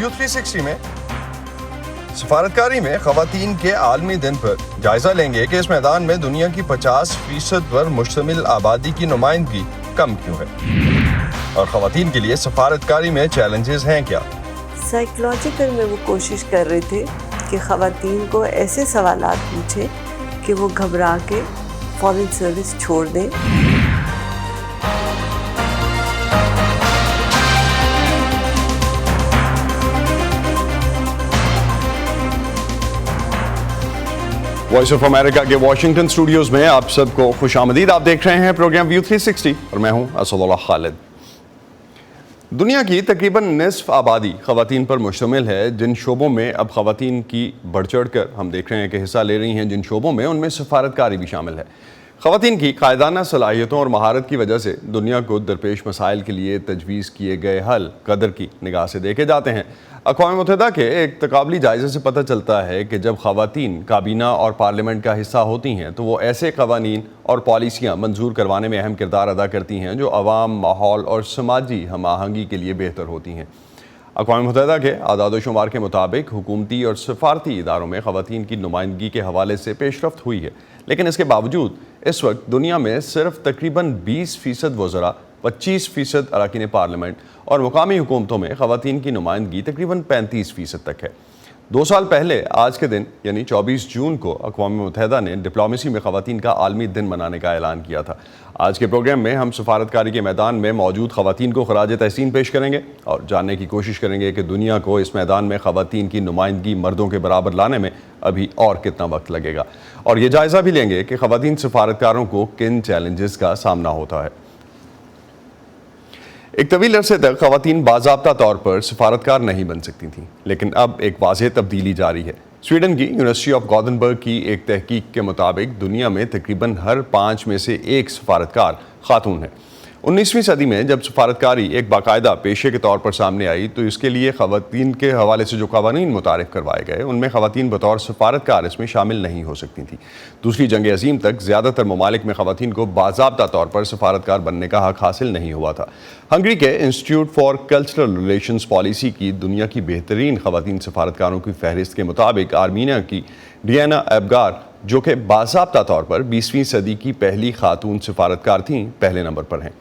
View 360 में सफारतकारी में खवातीन के आलमी दिन पर जायजा लेंगे कि इस मैदान में दुनिया की 50% पर मुश्तमिल आबादी की नुमाइंदगी कम क्यों है और खवातीन के लिए सफारतकारी में चैलेंजेस हैं क्या। साइकोलॉजिकल में वो कोशिश कर रहे थे कि खवातीन को ऐसे सवालात पूछें कि वो घबरा के फॉरेन सर्विस छोड़ दें। वॉइस ऑफ अमेरिका के वाशिंगटन स्टूडियोज में आप सबको खुशामदीद। आप देख रहे हैं प्रोग्राम व्यू 360 और मैं हूं असदुल्लाह खालिद। दुनिया की तकरीबन निस्फ आबादी खवातीन पर मुश्तमिल है। जिन शोबों में अब खवातीन की बढ़ चढ़ कर हम देख रहे हैं कि हिस्सा ले रही हैं, जिन शोबों में उनमें सफारतकारी भी शामिल है। खवातीन की कायदाना सलाहियतों और महारत की वजह से दुनिया को दरपेश मसाइल के लिए तजवीज़ किए गए हल कदर की निगाह से देखे जाते हैं। अक़वाम मुत्तहिदा के एक तकाबली जायज़े से पता चलता है कि जब खवातीन काबीना और पार्लियामेंट का हिस्सा होती हैं तो वो ऐसे कवानीन और पॉलिसियाँ मंजूर करवाने में अहम किरदार अदा करती हैं जो अवाम, माहौल और समाजी हम आहंगी के लिए बेहतर होती हैं। अक़वाम मुत्तहिदा के आदाद व शुमार के मुताबिक हुकूमती और सफारती इदारों में खवातीन की नुमाइंदगी के हवाले से पेशरफ्त हुई है, लेकिन इसके बावजूद इस वक्त दुनिया में सिर्फ तकरीबन 20% वज़रा, 25% अरकान पार्लियामेंट और मुकामी हुकूमतों में खवातीन की नुमाइंदगी तकरीबन 35% तक है। 2 साल पहले आज के दिन यानी 24 जून को अक़वाम मुत्तहिदा ने डिप्लोमेसी में खवातीन का आलमी दिन मनाने का ऐलान किया था। आज के प्रोग्राम में हम सफारतकारी के मैदान में मौजूद खवातीन को खराज तहसीन पेश करेंगे और जानने की कोशिश करेंगे कि दुनिया को इस मैदान में खवातीन की नुमाइंदगी मर्दों के बराबर लाने में अभी और कितना वक्त लगेगा, और ये जायज़ा भी लेंगे कि खवातीन सफारतकारों को किन चैलेंजेस का सामना होता है। एक तवील अरसे तक खवातीन बाज़ाब्ता तौर पर सफारतकार नहीं बन सकती थीं, लेकिन अब एक वाज़ेह तब्दीली जारी है। स्वीडन की यूनिवर्सिटी ऑफ गॉथेनबर्ग की एक तहकीक के मुताबिक दुनिया में तकरीबन हर 5 में से 1 सफारतकार खातून है। 19वीं सदी में जब सफारतकारी एक बाकायदा पेशे के तौर पर सामने आई तो इसके लिए खवातीन के हवाले से जो कवानीन मुतारिफ करवाए गए उनमें खवातीन बतौर सफारतकार इसमें शामिल नहीं हो सकती थी। दूसरी जंग अज़ीम तक ज़्यादातर ममालिक में खवातीन को बाज़ाब्ता तौर पर सफारतकार बनने का हक हासिल नहीं हुआ था। हंगरी के institute for cultural relations policy की दुनिया की बेहतरीन खवातीन सफारतकारों की फहरिस्त के मुताबिक आर्मीनिया की डियाना एबगार, जो कि बाज़ाब्ता तौर पर 20वीं सदी की पहली खातून सफारतकार थीं, पहले नंबर पर हैं।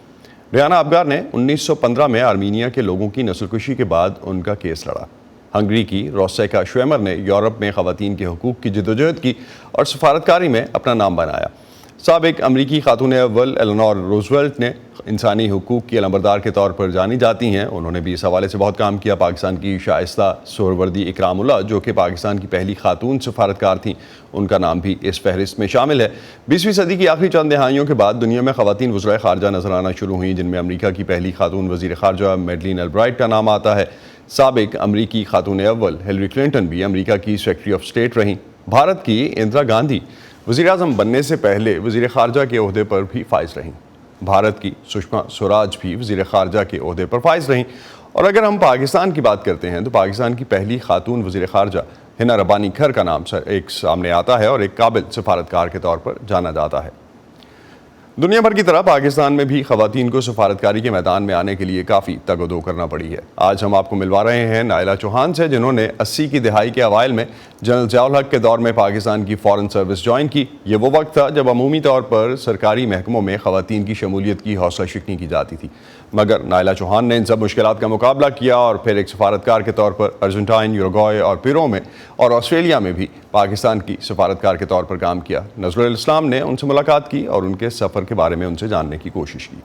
डियाना एबगार ने 1915 में आर्मीनिया के लोगों की नस्लकुशी के बाद उनका केस लड़ा। हंगरी की रोसेका श्वेमर ने यूरोप में खवातीन के हकूक़ की जदोजहद की और सफारतकारी में अपना नाम बनाया। साबिक अमरीकी खातून अव्वल एलेनोर रूजवेल्ट ने इंसानी हुकूक़ की अलंबरदार के तौर पर जानी जाती हैं। उन्होंने भी इस हवाले से बहुत काम किया। पाकिस्तान की शाइस्ता सोहरवर्दी इकरामुल्लाह, जो कि पाकिस्तान की पहली खातून सफारतकार थीं, उनका नाम भी इस फहरिस्त में शामिल है। 20वीं सदी की आखिरी चंद दहाइयों के बाद दुनिया में खवातीन वज़राए ख़ारजा नजर आना शुरू हुई, जिनमें अमरीका की पहली खातून वज़ीर ख़ारजा मैडलिन अलब्राइट का नाम आता है। साबिक अमरीकी खातून अव्वल हिलरी क्लिंटन भी अमरीका की सेक्रेटरी ऑफ स्टेट रहीं। भारत की इंदिरा गांधी वज़ीर आज़म बनने से पहले वज़ीर ख़ारजा के ओहदे पर भी फाइज रहीं। भारत की सुषमा स्वराज भी वज़ीर ख़ारजा के ओहदे पर फाइज रहीं। और अगर हम पाकिस्तान की बात करते हैं तो पाकिस्तान की पहली खातून वज़ीर ख़ारजा हिना रब्बानी खर का नाम एक सामने आता है और एक काबिल सफारतकार के तौर पर जाना जाता है। दुनिया भर की तरह पाकिस्तान में भी खवातीन को सफारतकारी के मैदान में आने के लिए काफ़ी तगदो करना पड़ी है। आज हम आपको मिलवा रहे हैं नाइला चौहान से, जिन्होंने 80 की दहाई के अवाइल में जनरल ज़ियाउल हक के दौर में पाकिस्तान की फ़ॉरेन सर्विस ज्वाइन की। ये वो वक्त था जब अमूमी तौर पर सरकारी महकमों में खवातीन की शमूलियत की हौसला शिकनी की जाती थी, मगर नाइला चौहान ने इन सब मुश्किलात का मुकाबला किया और फिर एक सफारतकार के तौर पर अर्जेंटाइन, यूरुग्वे और पेरू में और ऑस्ट्रेलिया में भी पाकिस्तान की सफारतकार के तौर पर काम किया। नज़रुल इस्लाम ने उनसे मुलाकात की और उनके सफ़र के बारे में उनसे जानने की कोशिश की।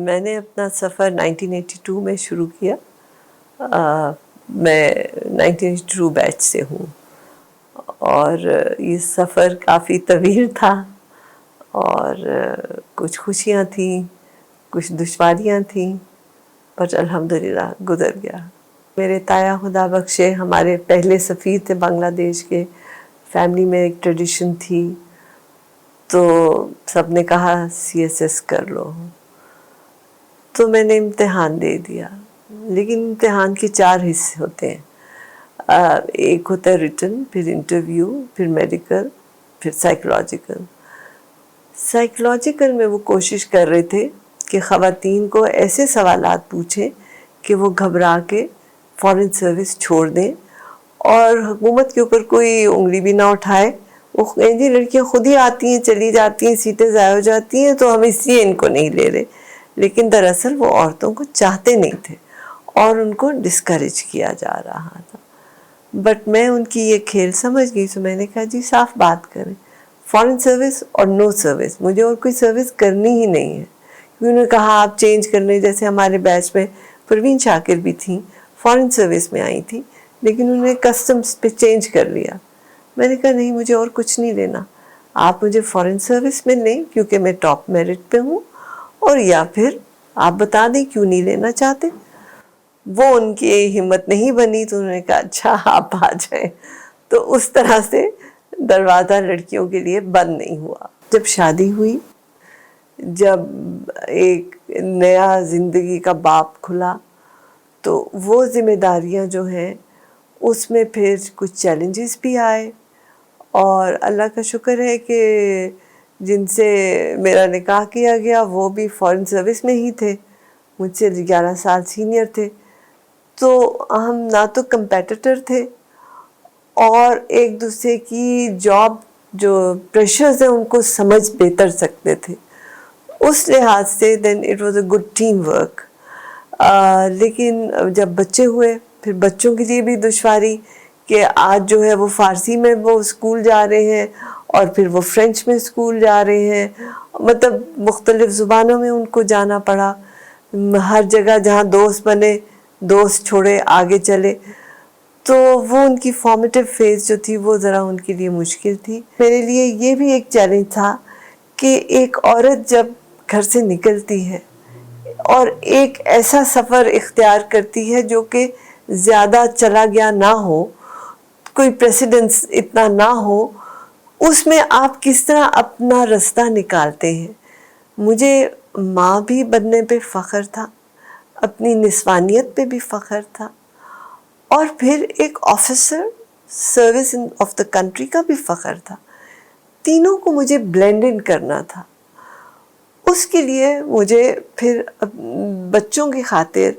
मैंने अपना सफ़र 1982 में शुरू किया। मैं 1982 बैच से हूँ और ये सफ़र काफ़ी तवील था और कुछ खुशियाँ थीं, कुछ दुश्वारियाँ थीं, पर अल्हम्दुलिल्लाह गुज़र गया। मेरे ताया खुदा बख्शे हमारे पहले सफ़ीर थे बांग्लादेश के। फैमिली में एक ट्रेडिशन थी, तो सब ने कहा CSS कर लो, तो मैंने इम्तिहान दे दिया। लेकिन इम्तिहान के 4 हिस्से होते हैं। एक होता है रिटन, फिर इंटरव्यू, फिर मेडिकल, फिर साइकोलॉजिकल। साइकोलॉजिकल में वो कोशिश कर रहे थे कि ख़वातीन को ऐसे सवालात पूछें کہ وہ گھبرا کے فورن سروس چھوڑ دیں اور حکومت کے اوپر کوئی انگلی بھی نہ اٹھائے. وہ کہیں لڑکیاں خود ہی آتی ہیں چلی جاتی ہیں, سیٹیں ضائع ہو جاتی ہیں, تو ہم اس لیے ان کو نہیں لے رہے. لیکن دراصل وہ عورتوں کو چاہتے نہیں تھے اور ان کو ڈسکریج کیا جا رہا تھا. بٹ میں ان کی یہ کھیل سمجھ گئی, تو میں نے کہا جی صاف بات کریں, فورن سروس اور نو سروس, مجھے اور کوئی سروس کرنی ہی نہیں ہے. انہوں نے کہا آپ چینج کرنے, جیسے ہمارے بیچ میں پروین شاکر بھی تھیں, فورن سروس میں آئی تھی, لیکن انہوں نے کسٹمز پہ چینج کر لیا. میں نے کہا نہیں, مجھے اور کچھ نہیں لینا, آپ مجھے فورن سروس میں لیں کیونکہ میں ٹاپ میرٹ پہ ہوں, اور یا پھر آپ بتا دیں کیوں نہیں لینا چاہتے. وہ ان کی ہمت نہیں بنی, تو انہوں نے کہا اچھا آپ آ جائیں. تو اس طرح سے دروازہ لڑکیوں کے لیے بند نہیں ہوا. جب شادی ہوئی, جب ایک نیا زندگی کا باب کھلا, تو وہ ذمہ داریاں جو ہیں اس میں پھر کچھ چیلنجز بھی آئے, اور اللہ کا شکر ہے کہ جن سے میرا نکاح کیا گیا وہ بھی فورن سروس میں ہی تھے, مجھ سے 11 سال سینئر تھے. تو ہم نہ تو کمپیٹیٹر تھے اور ایک دوسرے کی جاب جو پریشرز ہیں ان کو سمجھ بہتر سکتے تھے. اس لحاظ سے then it was a good team work. لیکن جب بچے ہوئے, پھر بچوں کے لیے بھی دشواری کہ آج جو ہے وہ فارسی میں وہ اسکول جا رہے ہیں اور پھر وہ فرینچ میں اسکول جا رہے ہیں, مطلب مختلف زبانوں میں ان کو جانا پڑا. ہر جگہ جہاں دوست بنے, دوست چھوڑے آگے چلے. تو وہ ان کی فارمیٹیو فیز جو تھی وہ ذرا ان کے لیے مشکل تھی. میرے لیے یہ بھی ایک چیلنج تھا کہ ایک عورت جب گھر سے نکلتی ہے اور ایک ایسا سفر اختیار کرتی ہے جو کہ زیادہ چلا گیا نہ ہو, کوئی پریسیڈنس اتنا نہ ہو, اس میں آپ کس طرح اپنا رستہ نکالتے ہیں. مجھے ماں بھی بننے پہ فخر تھا, اپنی نسوانیت پہ بھی فخر تھا, اور پھر ایک officer service of the country کا بھی فخر تھا. تینوں کو مجھے بلینڈ ان کرنا تھا. اس کے لیے مجھے پھر بچوں کی خاطر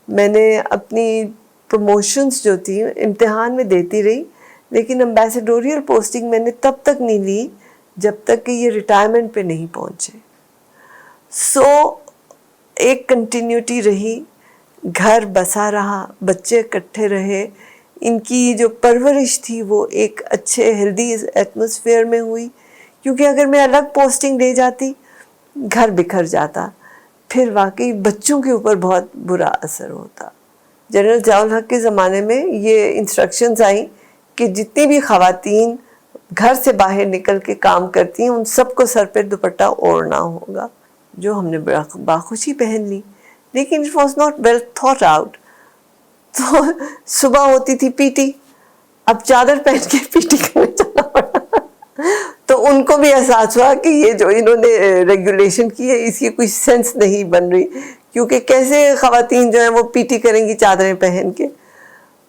میں نے اپنی پروموشنز جو تھی امتحان میں دیتی رہی, لیکن امبیسڈوریل پوسٹنگ میں نے تب تک نہیں لی جب تک کہ یہ ریٹائرمنٹ پہ نہیں پہنچے. سو ایک کنٹینیوٹی رہی, گھر بسا رہا, بچے اکٹھے رہے, ان کی جو پرورش تھی وہ ایک اچھے ہیلدی ایٹماسفیئر میں ہوئی. کیونکہ اگر میں الگ پوسٹنگ لے جاتی گھر بکھر جاتا, پھر واقعی بچوں کے اوپر بہت برا اثر ہوتا. جنرل ضیاء الحق کے زمانے میں یہ انسٹرکشنز آئیں کہ جتنی بھی خواتین گھر سے باہر نکل کے کام کرتی ہیں ان سب کو سر پہ دوپٹہ اوڑھنا ہوگا, جو ہم نے باخوشی پہن لی, لیکن it was not well thought out. تو صبح ہوتی تھی پی ٹی, اب چادر پہن کے پی ٹی کرنے چلنا پڑا. تو ان کو بھی احساس ہوا کہ یہ جو انہوں نے ریگولیشن کی ہے اس کی کوئی سینس نہیں بن رہی, کیونکہ کیسے خواتین جو ہیں وہ پی ٹی کریں گی چادریں پہن کے.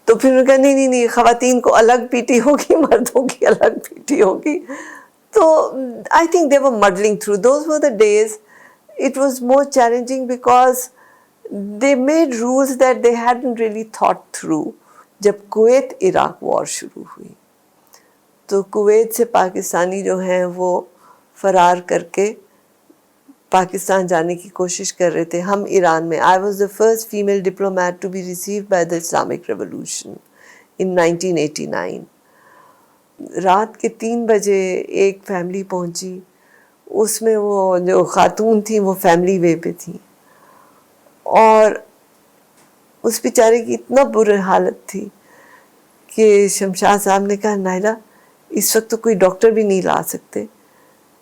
تو پھر انہوں نے کہا نہیں, خواتین کو الگ پی ٹی ہوگی, مردوں کی الگ پی ٹی ہوگی. تو I think they were muddling through. Those were the days. It was more challenging because they made rules that they hadn't really thought through. جب کویت عراق وار شروع ہوئی تو کویت سے پاکستانی جو ہیں وہ فرار کر کے پاکستان جانے کی کوشش کر رہے تھے. ہم ایران میں, I was the first female diplomat to be received by the Islamic Revolution in 1989. رات کے 3 بجے ایک فیملی پہنچی, اس میں وہ جو خاتون تھیں وہ فیملی وے پہ تھیں, اور اس بیچارے کی اتنا بری حالت تھی کہ شمشاد صاحب نے کہا نائلہ اس وقت تو کوئی ڈاکٹر بھی نہیں لا سکتے,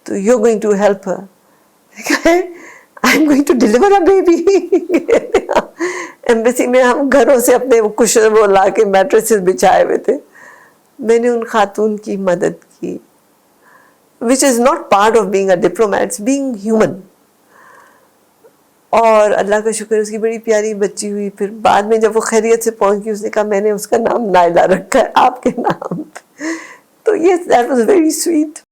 تو you're going to help her. I'm going to deliver a baby. Embassy میں ہم گھروں سے اپنے کچھ وہ لا کے میٹریسز بچھائے ہوئے تھے. میں نے ان خاتون کی مدد کی, which is not part of being a diplomat, it's being human. اور اللہ کا شکر اس کی بڑی پیاری بچی ہوئی. پھر بعد میں جب وہ خیریت سے پہنچ گئی اس نے کہا میں نے اس کا نام نائلہ رکھا ہے آپ کے نام پہ. تو yes, that was very sweet.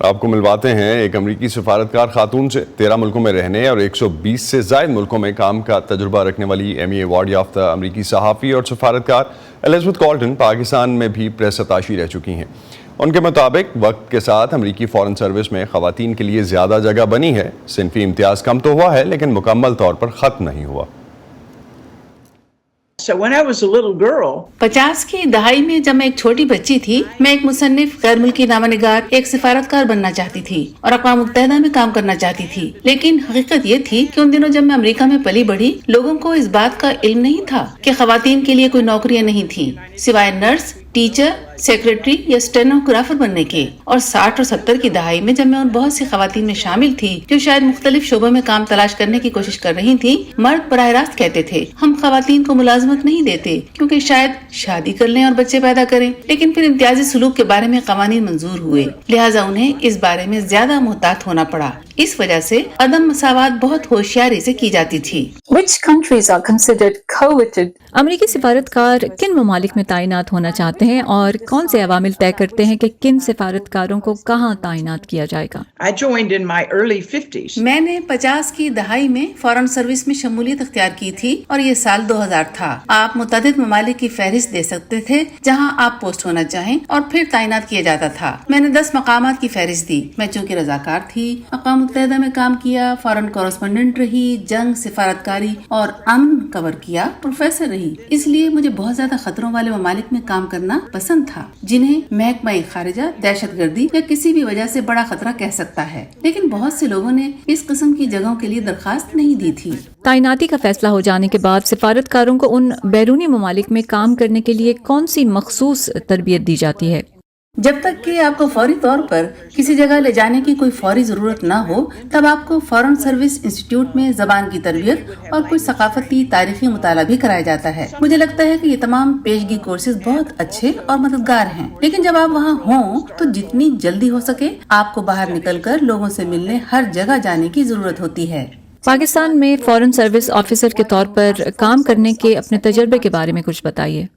आपको मिलवाते हैं एक अमरीकी सफारतकार खातून से। 13 मुल्कों में रहने और 120 से ज़ायद मुल्कों में काम का तजुर्बा रखने वाली एमी अवार्ड याफ्ता अमरीकी सहाफ़ी और सफारतकार एलिज़ाबेथ कॉल्टन पाकिस्तान में भी प्रेस अताशी रह चुकी हैं। उनके मुताबिक वक्त के साथ अमरीकी फ़ॉरेन सर्विस में ख़वातीन के लिए ज़्यादा जगह बनी है। सिनफी इम्तियाज़ कम तो हुआ है लेकिन मुकम्मल तौर पर ख़त्म नहीं हुआ। So when I was a little girl, 50 की दहाई में जब मैं एक छोटी बच्ची थी, मैं एक मुसन्निफ, गैर मुल्की नामानिगार, एक सिफारतकार बनना चाहती थी और अक़वाम मुत्तहिदा में काम करना चाहती थी। लेकिन हकीकत ये थी कि उन दिनों जब मैं अमेरिका में पली बढ़ी, लोगों को इस बात का इल्म नहीं था कि ख़वातीन के लिए कोई नौकरियां नहीं थी सिवाय नर्स, टीचर, सेक्रेटरी या स्टेनोग्राफर बनने के। और 60 और 70 की दहाई में जब मैं उन बहुत सी खवातीन में शामिल थी जो शायद मुख्तलिफ शोबों में काम तलाश करने की कोशिश कर रही थी, मर्द बराह रास्त कहते थे हम खवातीन को मुलाजमत नहीं देते क्योंकि शायद शादी कर लें और बच्चे पैदा करें। लेकिन फिर इम्तियाजी सलूक के बारे में कवानीन मंजूर हुए, लिहाजा उन्हें इस बारे में ज्यादा मुहतात होना पड़ा। इस वजह से अदम मसावात बहुत होशियारी से की जाती थी। Which countries are considered coveted? अमरीकी सिफारतकार किन ममालिक में तैनात होना चाहते हैं और कौन से अवामिल तय करते हैं कि किन सिफारतकारों को कहाँ तैनात किया जाएगा? I joined in my early 50s. मैंने 50 की दहाई में फॉरेन सर्विस में शमूलियत अख्तियार की थी और ये साल 2000 था। आप मुतअद्दिद ममालिक की फहरिस्त दे सकते थे जहां आप पोस्ट होना चाहें और फिर तैनात किया जाता था। मैंने 10 मकामात की फहरिस्त दी। मैं चूँकि रजाकार थी, अक़वाम मुत्तहिदा में काम किया, फॉरेन कॉरेस्पोंडेंट रही, जंग, सिफारतकारी और अमन कवर किया, प्रोफेसर रही। इसलिए मुझे बहुत ज्यादा खतरों वाले ममालिक में काम करना पसंद था जिन्हें महकमा खारिजा, दहशतगर्दी या किसी भी वजह से बड़ा खतरा कह सकता है। लेकिन बहुत से लोगों ने इस किस्म की जगहों के लिए दरखास्त नहीं दी थी। तैनाती का फैसला हो जाने के बाद सिफारतकारों को उन बैरूनी ममालिक में काम करने के लिए कौन सी मखसूस तरबियत दी जाती है? जब तक कि आपको फौरी तौर पर किसी जगह ले जाने की कोई फौरी जरूरत न हो, तब आपको फॉरेन सर्विस इंस्टीट्यूट में जबान की तरबियत और कुछ सकाफती तारीखी मुताला भी कराया जाता है। मुझे लगता है कि ये तमाम पेशगी कोर्सेज बहुत अच्छे और मददगार हैं। लेकिन जब आप वहाँ हों तो जितनी जल्दी हो सके आपको बाहर निकलकर लोगों से मिलने हर जगह जाने की जरूरत होती है। पाकिस्तान में फॉरेन सर्विस ऑफिसर के तौर पर काम करने के अपने तजर्बे के बारे में कुछ बताइए।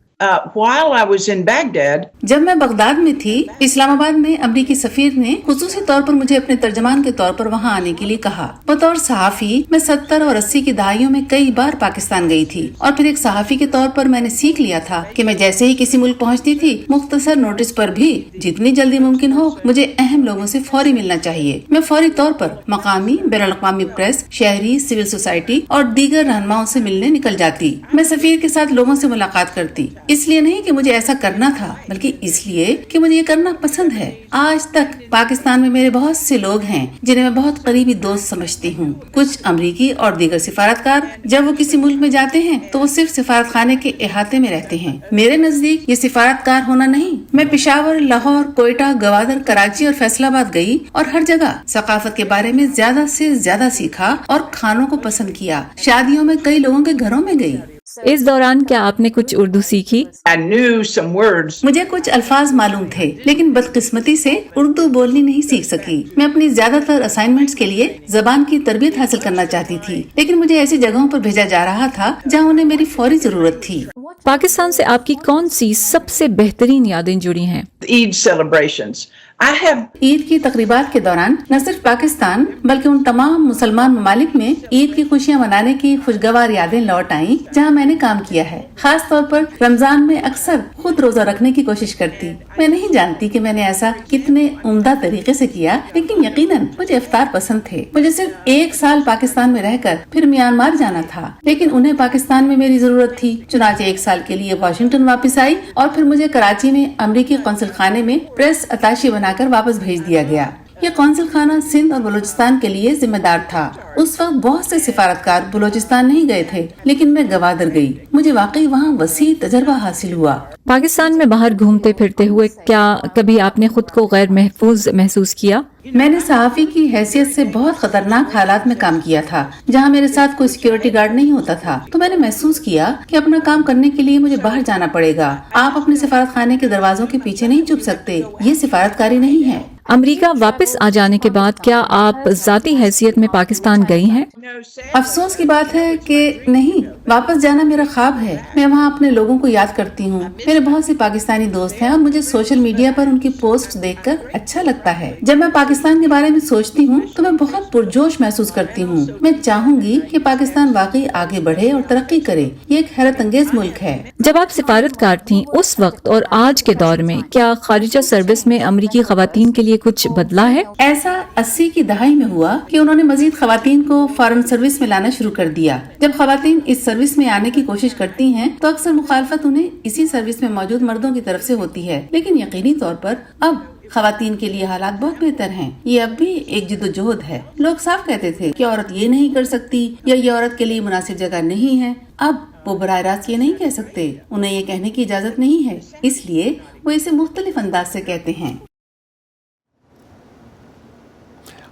While I was in Baghdad, जब मैं बगदाद में थी, इस्लामाबाद में अमरीकी सफीर ने खुसूसी तौर पर मुझे अपने तर्जमान के तौर पर वहाँ आने के लिए कहा। बतौर सहाफी मैं 70 और 80 की दहाइयों में कई बार पाकिस्तान गई थी और फिर एक सहाफी के तौर पर मैंने सीख लिया था कि मैं जैसे ही किसी मुल्क पहुँचती थी, मुख्तसर नोटिस पर भी जितनी जल्दी मुमकिन हो मुझे अहम लोगों से फौरी मिलना चाहिए। मैं फौरी तौर पर मकामी, बैनुल-अक़वामी प्रेस, शहरी, सिविल सोसाइटी और दीगर रहनुमाओं से मिलने निकल जाती। मैं सफीर के साथ लोगों से मुलाकात करती, इसलिए नहीं कि मुझे ऐसा करना था बल्कि इसलिए कि मुझे ये करना पसंद है। आज तक पाकिस्तान में मेरे बहुत से लोग हैं जिन्हें मैं बहुत करीबी दोस्त समझती हूँ। कुछ अमरीकी और दीगर सिफारतकार जब वो किसी मुल्क में जाते हैं तो वो सिर्फ सिफारत खाने के इहाते में रहते हैं। मेरे नजदीक ये सिफारतकार होना नहीं। मैं पेशावर, लाहौर, कोयटा, गवादर, कराची और फैसलाबाद गई और हर जगह सकाफत के बारे में ज्यादा से ज्यादा सीखा और खानों को पसंद किया। शादियों में कई लोगों के घरों में गई। इस दौरान क्या आपने कुछ उर्दू सीखी? I knew some words. मुझे कुछ अल्फाज मालूम थे लेकिन बदकिस्मती से उर्दू बोलनी नहीं सीख सकी। मैं अपनी ज्यादातर असाइनमेंट्स के लिए जबान की तरबियत हासिल करना चाहती थी, लेकिन मुझे ऐसी जगहों पर भेजा जा रहा था जहाँ उन्हें मेरी फौरी जरूरत थी। पाकिस्तान से आपकी कौन सी सबसे बेहतरीन यादें जुड़ी हैं? Eid celebrations. I have Eid की तकरीबात के दौरान न सिर्फ पाकिस्तान बल्कि उन तमाम मुसलमान ममालिक में ईद की खुशियाँ मनाने की खुशगवार यादें लौट आईं जहाँ मैंने काम किया है। खास तौर पर रमजान में अक्सर खुद रोजा रखने की कोशिश करती। मैं नहीं जानती कि मैंने ऐसा कितने उम्दा तरीके से किया, लेकिन यकीनन मुझे इफ्तार पसंद थे। मुझे सिर्फ 1 साल पाकिस्तान में रहकर फिर म्यांमार जाना था, लेकिन उन्हें पाकिस्तान में मेरी जरूरत थी। चुनाचे 1 साल के लिए वाशिंगटन वापस आई और फिर मुझे कराची में अमरीकी कौंसल खाने में प्रेस अताशी बनाकर वापस भेज दिया गया। यह कौंसल खाना सिंध और बलूचिस्तान के लिए जिम्मेदार था। उस वक्त बहुत से सिफारतकार बलूचिस्तान नहीं गए थे, लेकिन मैं गवादर गई। मुझे वाकई वहाँ वसी तजर्बा हासिल हुआ। पाकिस्तान में बाहर घूमते फिरते हुए क्या कभी आपने खुद को गैर महफूज महसूस किया? मैंने सहाफी की हैसियत से बहुत खतरनाक हालात में काम किया था जहाँ मेरे साथ कोई सिक्योरिटी गार्ड नहीं होता था, तो मैंने महसूस किया कि अपना काम करने के लिए मुझे बाहर जाना पड़ेगा। आप अपने सिफारत खाने के दरवाजों के पीछे नहीं छुप सकते, ये सिफारतकारी नहीं है। अमेरिका वापस आ जाने के बाद क्या आप जाती हैसियत में पाकिस्तान गई हैं? अफसोस की बात है कि नहीं, वापस जाना मेरा ख्वाब है। मैं वहाँ अपने लोगों को याद करती हूँ। मेरे बहुत से पाकिस्तानी दोस्त हैं और मुझे सोशल मीडिया पर उनकी पोस्ट देखकर अच्छा लगता है। जब मैं पाकिस्तान के बारे में सोचती हूँ तो मैं बहुत पुरजोश महसूस करती हूँ। मैं चाहूंगी कि पाकिस्तान वाकई आगे बढ़े और तरक्की करे। ये एक हैरत अंगेज मुल्क है। जब आप सिफारतकार थीं उस वक्त और आज के दौर में, क्या खारिजा सर्विस में अमरीकी खवातीन के लिए कुछ बदला है? ऐसा 80 की दहाई में हुआ कि उन्होंने मजीद खवातीन को फॉरेन सर्विस में लाना शुरू कर दिया। जब खवातीन इस सर्विस में आने की कोशिश करती हैं तो अक्सर मुखालफत उन्हें इसी सर्विस में मौजूद मर्दों की तरफ से होती है, लेकिन यकीनी तौर पर अब खवातीन के लिए हालात बहुत बेहतर हैं। ये अब भी एक जिद्दोजहद है। लोग साफ कहते थे कि औरत ये नहीं कर सकती या ये औरत के लिए मुनासिब जगह नहीं है। अब वो बराह रास्त ये नहीं कह सकते, उन्हें ये कहने की इजाजत नहीं है, इसलिए वो इसे मुख्तलिफ अंदाज से कहते हैं।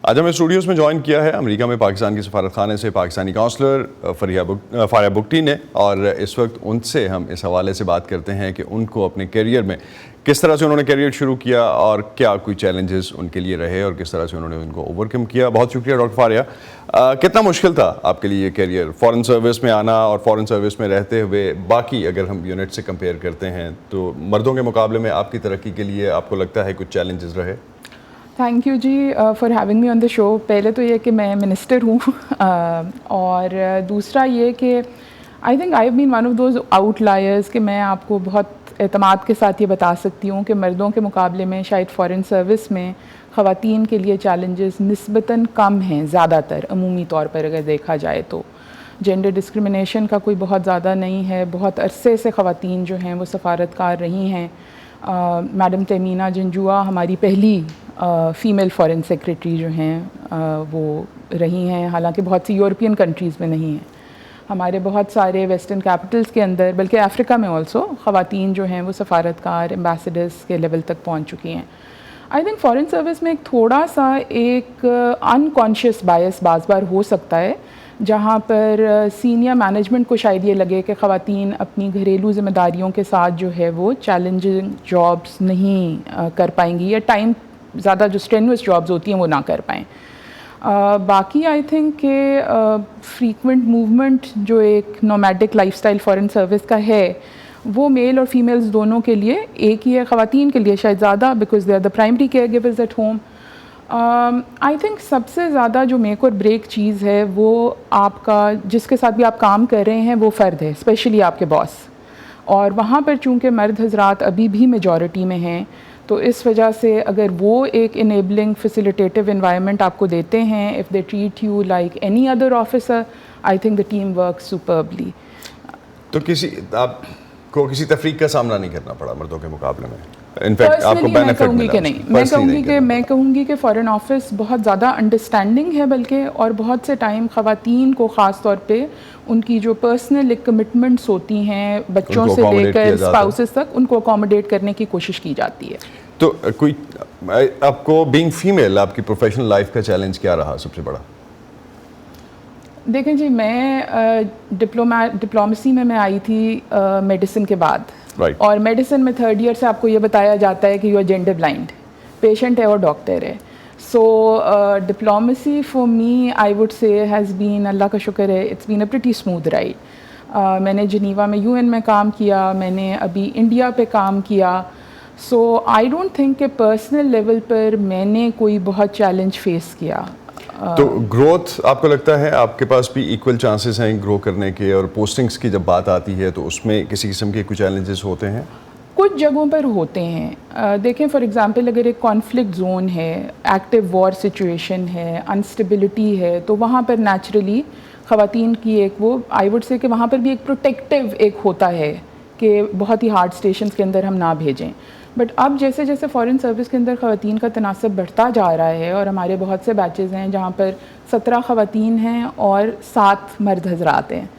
आज हमें स्टूडियोज़ में ज्वाइन किया है अमेरिका में पाकिस्तान के सफारत खाने से पाकिस्तानी काउंसलर फारिया बुगटी ने, और इस वक्त उनसे हम इस हवाले से बात करते हैं कि उनको अपने करियर में किस तरह से उन्होंने करियर शुरू किया और क्या कोई चैलेंजेस उनके लिए रहे और किस तरह से उन्होंने उनको ओवरकम किया। बहुत शुक्रिया डॉक्टर फारिया। कितना मुश्किल था आपके लिए ये करियर, फ़ॉरेन सर्विस में आना और फ़ॉरेन सर्विस में रहते हुए बाकी अगर हम यूनिट से कंपेयर करते हैं तो मर्दों के मुकाबले में आपकी तरक्की के लिए आपको लगता है कुछ चैलेंजेस रहे? Thank you ji for having me on the show. पहले तो ये कि मैं मिनिस्टर हूँ और दूसरा ये कि I think I have been one of those outliers कि मैं आपको बहुत एतमाद के साथ ये बता सकती हूँ कि मर्दों के मुकाबले में शायद फ़ॉरेन सर्विस में ख़वातीन के लिए चैलेंजेस निस्बतन कम हैं ज़्यादातर, अमूमी तौर पर अगर देखा जाए तो। जेंडर डिस्क्रिमिनेशन का कोई बहुत ज़्यादा नहीं है। बहुत अरसे से ख़वातीन जो हैं वो सफारतकार रही हैं। मैडम तमीना जंजुआ हमारी पहली फ़ीमेल फ़ॉरेन सेक्रेटरी जो हैं वो रही हैं, हालांकि बहुत सी यूरोपियन कंट्रीज़ में नहीं हैं। हमारे बहुत सारे वेस्टर्न कैपिटल्स के अंदर, बल्कि अफ्रीका में ऑल्सो ख़वातीन जो हैं वो सफारतकार, एम्बेसडर्स के लेवल तक पहुंच चुकी हैं। आई थिंक फ़ॉरेन सर्विस में एक थोड़ा सा एक अनकॉन्शियस बायस बाज़ बार हो सकता है, जहाँ पर सीनियर मैनेजमेंट को शायद ये लगे कि ख़वातीन अपनी घरेलू ज़िम्मेदारियों के साथ जो है वो चैलेंजिंग जॉब्स नहीं कर पाएंगी या टाइम ज़्यादा जो स्ट्रेनुअस जॉब्स होती हैं वो ना कर पाएँ। बाकी आई थिंक कि फ्रीक्वेंट मूवमेंट जो एक नोमैडिक लाइफस्टाइल फ़ॉरेन सर्विस का है वो मेल और फीमेल्स दोनों के लिए एक ही है, ख़वातीन के लिए शायद ज़्यादा, because they are the primary care givers at home. I think सबसे ज़्यादा जो मेक और ब्रेक चीज़ है वो आपका जिसके साथ भी आप काम कर रहे हैं वो फ़र्द है, स्पेशली आपके बॉस। और वहाँ पर चूँकि मर्द हजरात अभी भी मेजॉरिटी में हैं तो इस वजह से अगर वो एक इनेबलिंग फैसिलिटेटिव एनवायरनमेंट आपको देते हैं, if they treat you like any other officer, I think the team work superbly. तो आपको किसी तफरीक का सामना नहीं करना पड़ा मर्दों के मुकाबले में? इनफैक्ट आपको बेनिफिट मिला? मैं कहूँगी कि फ़ॉरेन ऑफिस बहुत ज़्यादा अंडरस्टैंडिंग है, बल्कि और बहुत से टाइम ख़वातीन को ख़ास तौर पे उनकी जो पर्सनल कमिटमेंट्स होती हैं बच्चों से लेकर स्पाउसेस तक, उनको अकोमोडेट करने की कोशिश की जाती है। तो कोई आपको बीइंग फीमेल आपकी प्रोफेशनल लाइफ का चैलेंज क्या रहा सबसे बड़ा? देखें जी, मैं डिप्लोमेसी में मैं आई थी मेडिसिन के बाद, और मेडिसिन में थर्ड ईयर से आपको ये बताया जाता है कि you are gender blind, patient है और डॉक्टर है। So diplomacy for me I would say has been, अल्लाह का शुक्र है, it's been a pretty smooth ride. मैंने जिनीवा में यूएन में काम किया, मैंने अभी इंडिया पे काम किया। सो आई डोंट थिंक कि पर्सनल लेवल पर मैंने कोई बहुत चैलेंज फेस किया। तो ग्रोथ आपको लगता है आपके पास भी इक्वल चांसेस हैं ग्रो करने के, और पोस्टिंग्स की जब बात आती है तो उसमें किसी किस्म के कुछ चैलेंजेस होते हैं? कुछ जगहों पर होते हैं। देखें फॉर एग्जांपल अगर एक कॉन्फ्लिक्ट जोन है, एक्टिव वॉर सिचुएशन है, अनस्टेबिलिटी है, तो वहाँ पर नेचुरली ख़वातीन की एक वो आई वुड से कि वहाँ पर भी एक प्रोटेक्टिव एक होता है कि बहुत ही हार्ड स्टेशन के अंदर हम ना भेजें। बट अब जैसे जैसे फ़ॉरेन सर्विस के अंदर ख़वातीन का तनासब बढ़ता जा रहा है, और हमारे बहुत से बैचेज़ हैं जहाँ पर 17 ख़वातीन हैं और 7 मर्द हजरात हैं।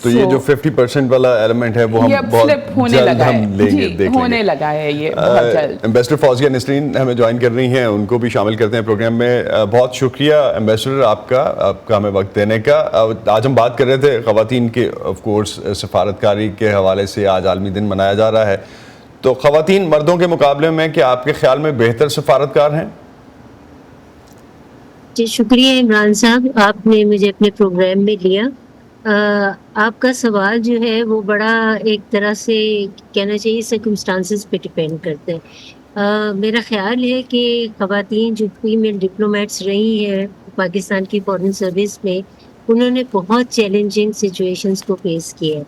तो ये जो 50% वाला एलिमेंट है वो हम बहुत जल्द हम लेंगे, होने लगा है ये बहुत जल्द। एम्बेसडर फौजिया नसरीन हमें ज्वाइन कर रही हैं, उनको भी शामिल करते हैं प्रोग्राम में। बहुत शुक्रिया एम्बेसडर आपका हमें वक्त देने का। आज हम बात कर रहे थे ख़वातीन के, ऑफ कोर्स सफारतकारी के हवाले से आज आलमी दिन मनाया जा रहा है, तो ख़वातीन मर्दों के मुकाबले में क्या आपके ख्याल में बेहतर सफारतकार हैं? جی شکریہ عمران صاحب، آپ نے مجھے اپنے پروگرام میں لیا. آپ کا سوال جو ہے وہ بڑا ایک طرح سے کہنا چاہیے سرکمسٹانسز پہ ڈپینڈ کرتا ہے. میرا خیال ہے کہ خواتین جو فیمیل ڈپلومیٹس رہی ہیں پاکستان کی فارن سروس میں، انہوں نے بہت چیلنجنگ سچویشنز کو فیس کیا ہے.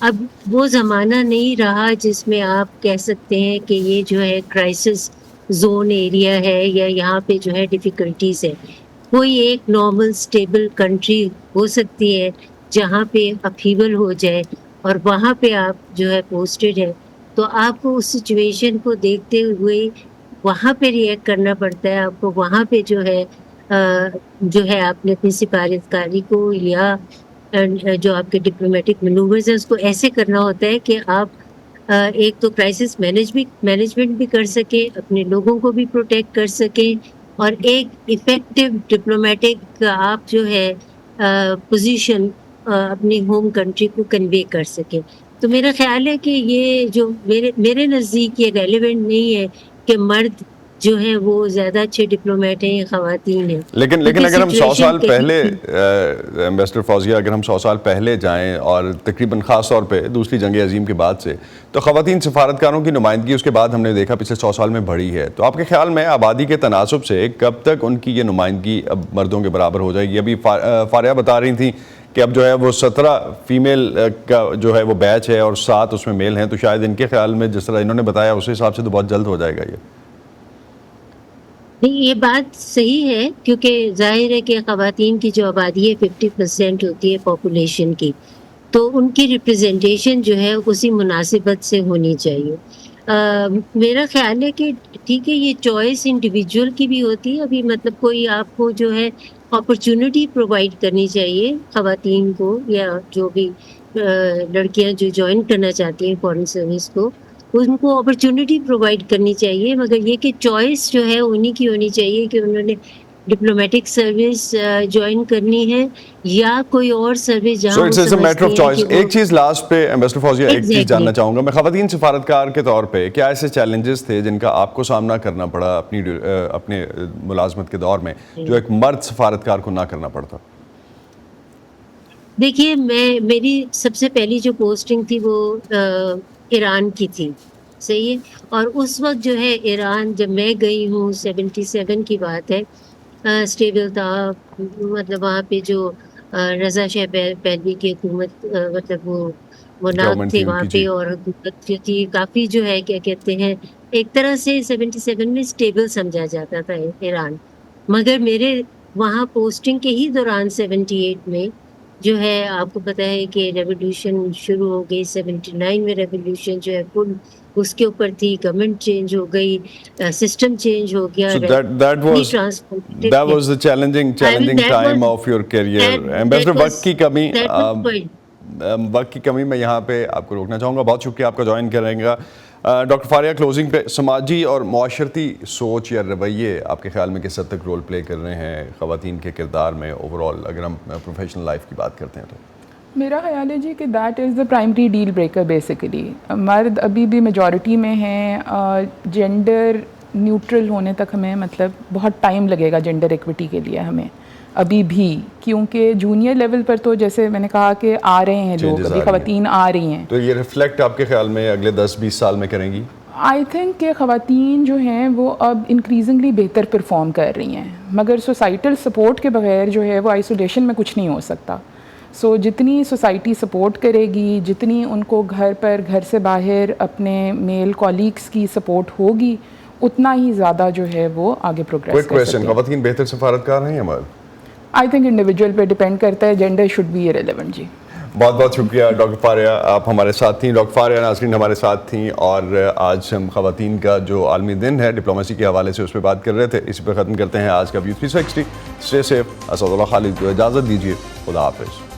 اب وہ زمانہ نہیں رہا جس میں آپ کہہ سکتے ہیں کہ یہ جو ہے کرائسس زون ایریا ہے یا یہاں پہ جو ہے ڈیفیکلٹیز ہے. کوئی ایک نارمل اسٹیبل کنٹری ہو سکتی ہے جہاں پہ اپہیول ہو جائے اور وہاں پہ آپ جو ہے پوسٹڈ ہے، تو آپ کو اس سچویشن کو دیکھتے ہوئے وہاں پہ ریئیکٹ کرنا پڑتا ہے. آپ کو وہاں پہ جو ہے آپ نے اپنی سفارتکاری کو یا جو آپ کے ڈپلومیٹک مینوورز ہیں اس کو ایسے کرنا ہوتا ہے کہ آپ ایک تو کرائسس مینجمنٹ بھی کر سکیں، اپنے لوگوں کو بھی پروٹیکٹ کر سکیں، اور ایک ایفیکٹو ڈپلومیٹک آپ جو ہے پوزیشن اپنی ہوم کنٹری کو کنوے کر سکیں. تو میرا خیال ہے کہ یہ جو میرے نزدیک یہ ریلیونٹ نہیں ہے کہ مرد جو ہیں وہ زیادہ اچھے ڈپلومیٹ ہیں یا خواتین ہیں. لیکن اگر ہم 100 سال پہلے ایمبیسڈر فوزیہ، اگر ہم 100 سال پہلے جائیں اور تقریباً خاص طور پہ دوسری جنگ عظیم کے بعد سے، تو خواتین سفارتکاروں کی نمائندگی اس کے بعد ہم نے دیکھا پچھلے 100 سال میں بڑھی ہے. تو آپ کے خیال میں آبادی کے تناسب سے کب تک ان کی یہ نمائندگی اب مردوں کے برابر ہو جائے گی؟ ابھی فاریہ بتا رہی تھیں کہ اب جو ہے وہ 17 فیمیل کا جو ہے وہ بیچ ہے اور 7 اس میں میل ہیں، تو شاید ان کے خیال میں جس طرح انہوں نے بتایا اس حساب سے تو بہت جلد ہو جائے گا یہ. نہیں، یہ بات صحیح ہے کیونکہ ظاہر ہے کہ خواتین کی جو آبادی ہے 50% ہوتی ہے پاپولیشن کی، تو ان کی ریپرزنٹیشن جو ہے اسی مناسبت سے ہونی چاہیے. میرا خیال ہے کہ ٹھیک ہے یہ چوائس انڈیویجول کی بھی ہوتی ہے. ابھی مطلب کوئی آپ کو جو ہے اپرچونٹی پرووائڈ کرنی چاہیے خواتین کو یا جو بھی لڑکیاں جو جوائن کرنا چاہتی ہیں فارن سروس کو، ان کو اپرچونٹی پرووائڈ کرنی چاہیے. مگر یہ کہ چوائس جو ہے انہی کی ہونی چاہیے کہ انہوں نے ڈپلومیٹک سروس جوائن کرنی ہے یا کوئی اور سروس جہاں وہ سمجھتی ہیں. ایک چیز لاسٹ پہ ایمبیسڈر فوزیہ ایک چیز جاننا چاہوں گا میں، خواتین سفارتکار کے طور پہ کیا ایسے چیلنجز تھے جن کا آپ کو سامنا کرنا پڑا اپنے ملازمت کے دور میں جو ایک مرد سفارتکار کو نہ کرنا پڑتا؟ دیکھیے میری سب سے پہلی جو پوسٹنگ تھی وہ ایران کی تھی، صحیح ہے. اور اس وقت جو ہے ایران جب میں گئی ہوں 77 کی بات ہے، اسٹیبل تھا. مطلب وہاں پہ جو رضا شاہ پہلوی کی حکومت مطلب وہ ناک تھے وہاں پہ، اور حکومت جو تھی کافی جو ہے کیا کہتے ہیں ایک طرح سے 77 میں اسٹیبل سمجھا جاتا تھا ایران. مگر میرے وہاں پوسٹنگ کے ہی دوران 78 میں جو ہے آپ کو پتہ ہے کہ ریولیوشن شروع ہو گئی. 79 میں ریولیوشن جو ہے فل اس کے اوپر تھی، گورنمنٹ چینج ہو گئی، سسٹم چینج ہو گیا. That was the challenging time of your career. Ambassador وقت کی کمی میں یہاں پہ آپ کو روکنا چاہوں گا. بہت شکریہ آپ کا جوائن کریں گا. ڈاکٹر فاریہ کلوزنگ پہ سماجی اور معاشرتی سوچ یا رویے آپ کے خیال میں کس حد تک رول پلے کر رہے ہیں خواتین کے کردار میں اوور آل، اگر ہم پروفیشنل لائف کی بات کرتے ہیں تو؟ میرا خیال ہے جی کہ that is the primary deal breaker basically. مرد ابھی بھی میجورٹی میں ہیں. جینڈر نیوٹرل ہونے تک ہمیں مطلب بہت ٹائم لگے گا جینڈر ایکوٹی کے لیے ہمیں ابھی بھی، کیونکہ جونیئر لیول پر تو جیسے میں نے کہا کہ آ رہے ہیں لوگ، ابھی خواتین آ رہی ہیں. تو یہ ریفلیکٹ آپ کے خیال میں اگلے 10-20 سال میں کریں گی؟ آئی تھنک کہ خواتین جو ہیں وہ اب انکریزنگلی بہتر پرفارم کر رہی ہیں، مگر سوسائٹل سپورٹ کے بغیر جو ہے وہ آئسولیشن میں کچھ نہیں ہو سکتا. سو جتنی سوسائٹی سپورٹ کرے گی، جتنی ان کو گھر پر گھر سے باہر اپنے میل کولیگس کی سپورٹ ہوگی، اتنا ہی زیادہ جو ہے وہ آگے پروگریس کر سکتے ہیں. خواتین بہتر سفارتکار ہیں یا مرد؟ آئی تھنک انڈیویجول پہ ڈپینڈ کرتا ہے، جینڈر شوڈ بی ایریلیونٹ. جی بہت بہت شکریہ ڈاکٹر فاریہ، آپ ہمارے ساتھ تھیں. ڈاکٹر فاریہ ناظرین ہمارے ساتھ تھیں، اور آج ہم خواتین کا جو عالمی دن ہے ڈپلومیسی کے حوالے سے اس پہ بات کر رہے تھے. اسی پہ ختم کرتے ہیں آج کا View 360. Stay safe. Asad Ullah Khalid کو اجازت دیجیے. خدا حافظ.